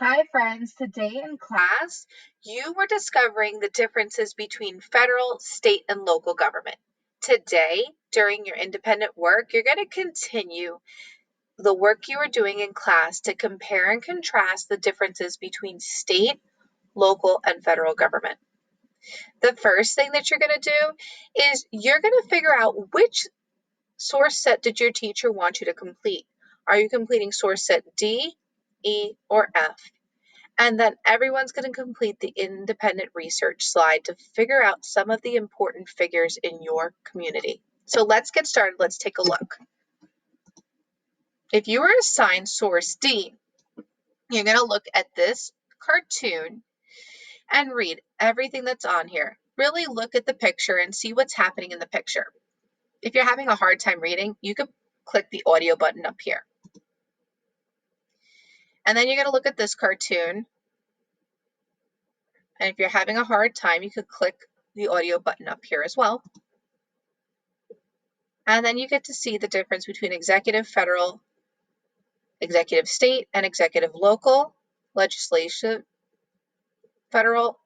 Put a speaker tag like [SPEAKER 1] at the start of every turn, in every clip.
[SPEAKER 1] Hi friends, today in class, you were discovering the differences between federal, state, and local government. Today, during your independent work, you're going to continue the work you were doing in class to compare and contrast the differences between state, local, and federal government. The first thing that you're going to do is you're going to figure out which source set did your teacher want you to complete. Are you completing source set D, E, or F? And then everyone's going to complete the independent research slide to figure out some of the important figures in your community. So let's get started. Let's take a look. If you were assigned source D, you're going to look at this cartoon and read everything that's on here. Really look at the picture and see what's happening in the picture. If you're having a hard time reading, you can click the audio button up here. And then you're going to look at this cartoon. And if you're having a hard time, you could click the audio button up here as well. And then you get to see the difference between executive federal, executive state, and executive local, legislative federal,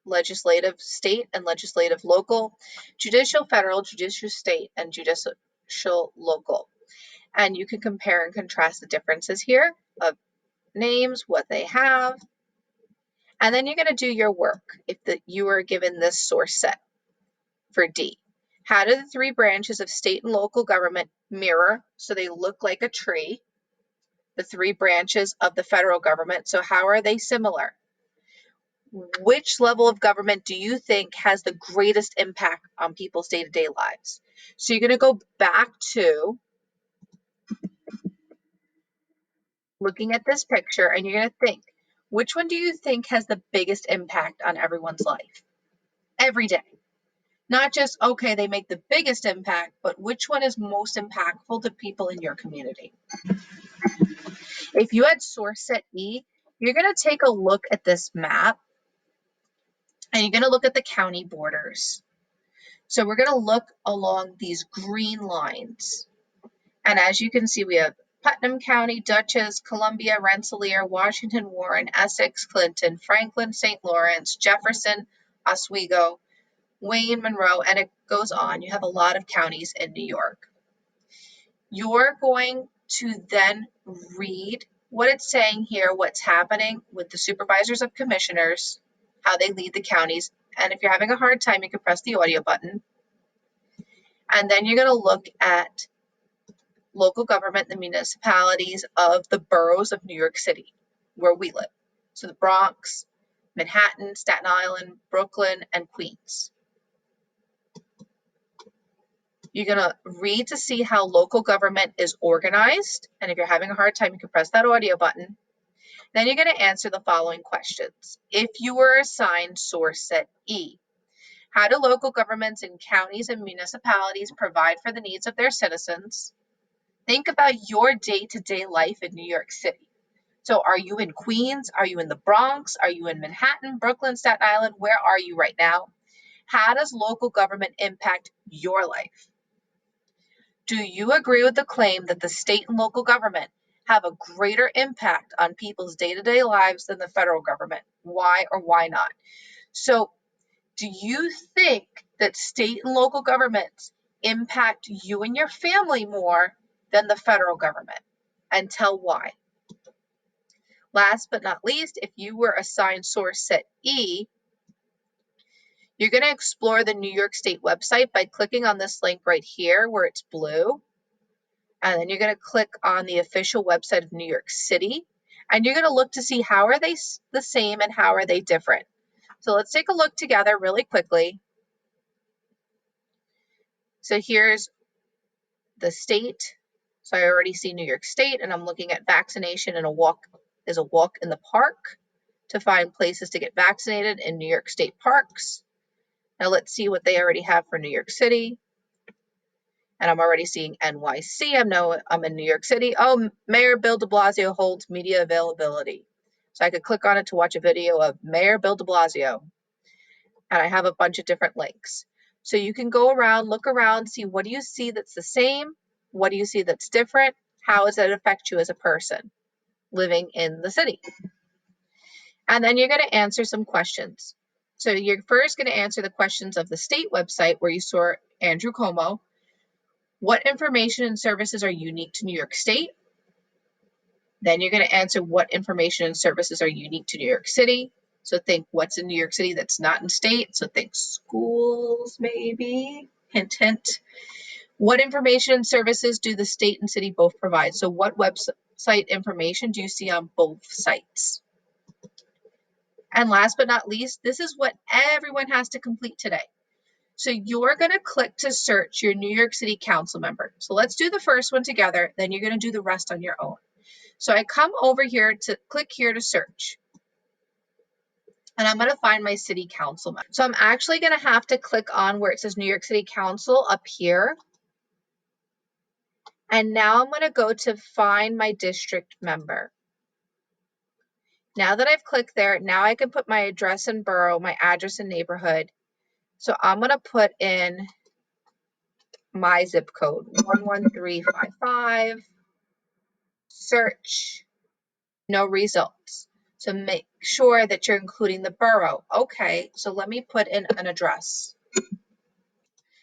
[SPEAKER 1] legislative state, and legislative local, judicial federal, judicial state, and judicial local. And you can compare and contrast the differences here of names, what they have. And then you're going to do your work if you were given this source set for D. How do the three branches of state and local government mirror so they look like a tree? The three branches of the federal government. So how are they similar? Which level of government do you think has the greatest impact on people's day-to-day lives? So you're going to go back to looking at this picture and you're going to think, which one do you think has the biggest impact on everyone's life? Every day. Not just, okay, they make the biggest impact, but which one is most impactful to people in your community? If you had source set E, you're going to take a look at this map and you're going to look at the county borders. So we're going to look along these green lines. And as you can see, we have Putnam County, Dutchess, Columbia, Rensselaer, Washington, Warren, Essex, Clinton, Franklin, St. Lawrence, Jefferson, Oswego, Wayne, Monroe, and it goes on. You have a lot of counties in New York. You're going to then read what it's saying here, what's happening with the supervisors of commissioners, how they lead the counties. And if you're having a hard time, you can press the audio button. And then you're going to look at local government, the municipalities of the boroughs of New York City, where we live. So the Bronx, Manhattan, Staten Island, Brooklyn, and Queens. You're going to read to see how local government is organized. And if you're having a hard time, you can press that audio button. Then you're going to answer the following questions. If you were assigned source set E, how do local governments in counties and municipalities provide for the needs of their citizens? Think about your day-to-day life in New York City. So are you in Queens? Are you in the Bronx? Are you in Manhattan, Brooklyn, Staten Island? Where are you right now? How does local government impact your life? Do you agree with the claim that the state and local government have a greater impact on people's day-to-day lives than the federal government? Why or why not? So do you think that state and local governments impact you and your family more than the federal government? And tell why. Last but not least, if you were assigned source set E, you're going to explore the New York State website by clicking on this link right here where it's blue. And then you're going to click on the official website of New York City. And you're going to look to see how are they the same and how are they different. So let's take a look together really quickly. So here's the state. So I already see New York State, and I'm looking at vaccination and a walk in the park to find places to get vaccinated in New York State parks. Now let's see what they already have for New York City. And I'm already seeing NYC. I'm in New York City. Oh, Mayor Bill de Blasio holds media availability. So I could click on it to watch a video of Mayor Bill de Blasio. And I have a bunch of different links. So you can go around, look around, see what do you see that's the same? What do you see that's different? How does it affect you as a person living in the city? And then you're going to answer some questions. So you're first going to answer the questions of the state website where you saw Andrew Cuomo. What information and services are unique to New York State? Then you're going to answer what information and services are unique to New York City. So think what's in New York City that's not in state. So think schools, maybe. Hint, hint. What information and services do the state and city both provide? So what website information do you see on both sites? And last but not least, this is what everyone has to complete today. So you're going to click to search your New York City Council member. So let's do the first one together, then you're going to do the rest on your own. So I come over here to click here to search. And I'm going to find my city council member. So I'm actually going to have to click on where it says New York City Council up here. And now I'm going to go to find my district member. Now that I've clicked there, now I can put my address and borough, my address and neighborhood. So I'm going to put in my zip code, 11355, search, no results. So make sure that you're including the borough. Okay, so let me put in an address.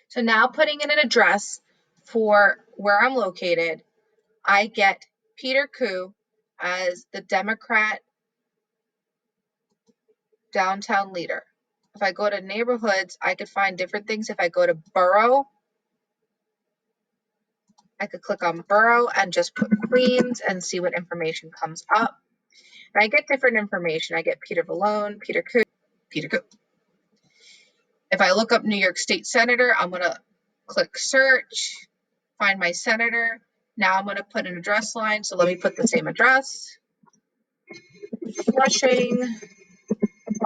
[SPEAKER 1] So now putting in an address for where I'm located, I get Peter Koo as the Democrat downtown leader. If I go to neighborhoods, I could find different things. If I go to borough, I could click on borough and just put Queens and see what information comes up. And I get different information. I get Peter Vallone, Peter Koo, Peter Koo. If I look up New York State Senator, I'm going to click search, find my senator. Now I'm going to put an address line. So let me put the same address. Flushing,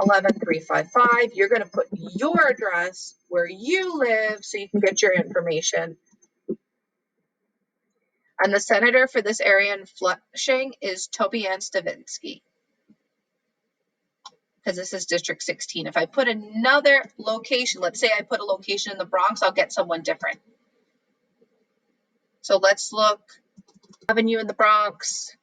[SPEAKER 1] 11355. You're going to put your address where you live so you can get your information. And the senator for this area in Flushing is Tobianne Stavinsky, because this is District 16. If I put another location, let's say I put a location in the Bronx, I'll get someone different. So let's look Avenue in the Bronx.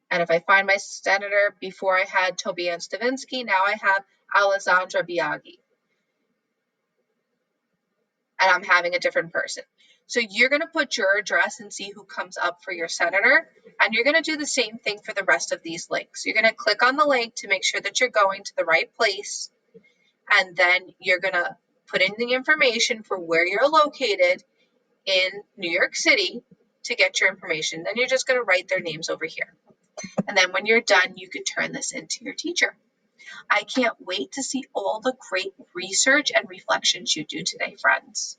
[SPEAKER 1] And if I find my senator before I had Tobianne Stavinsky, now I have Alessandra Biaggi. And I'm having a different person. So you're going to put your address and see who comes up for your senator. And you're going to do the same thing for the rest of these links. You're going to click on the link to make sure that you're going to the right place. And then you're going to put in the information for where you're located in New York City to get your information. Then you're just going to write their names over here. And then when you're done, you can turn this into your teacher. I can't wait to see all the great research and reflections you do today, friends.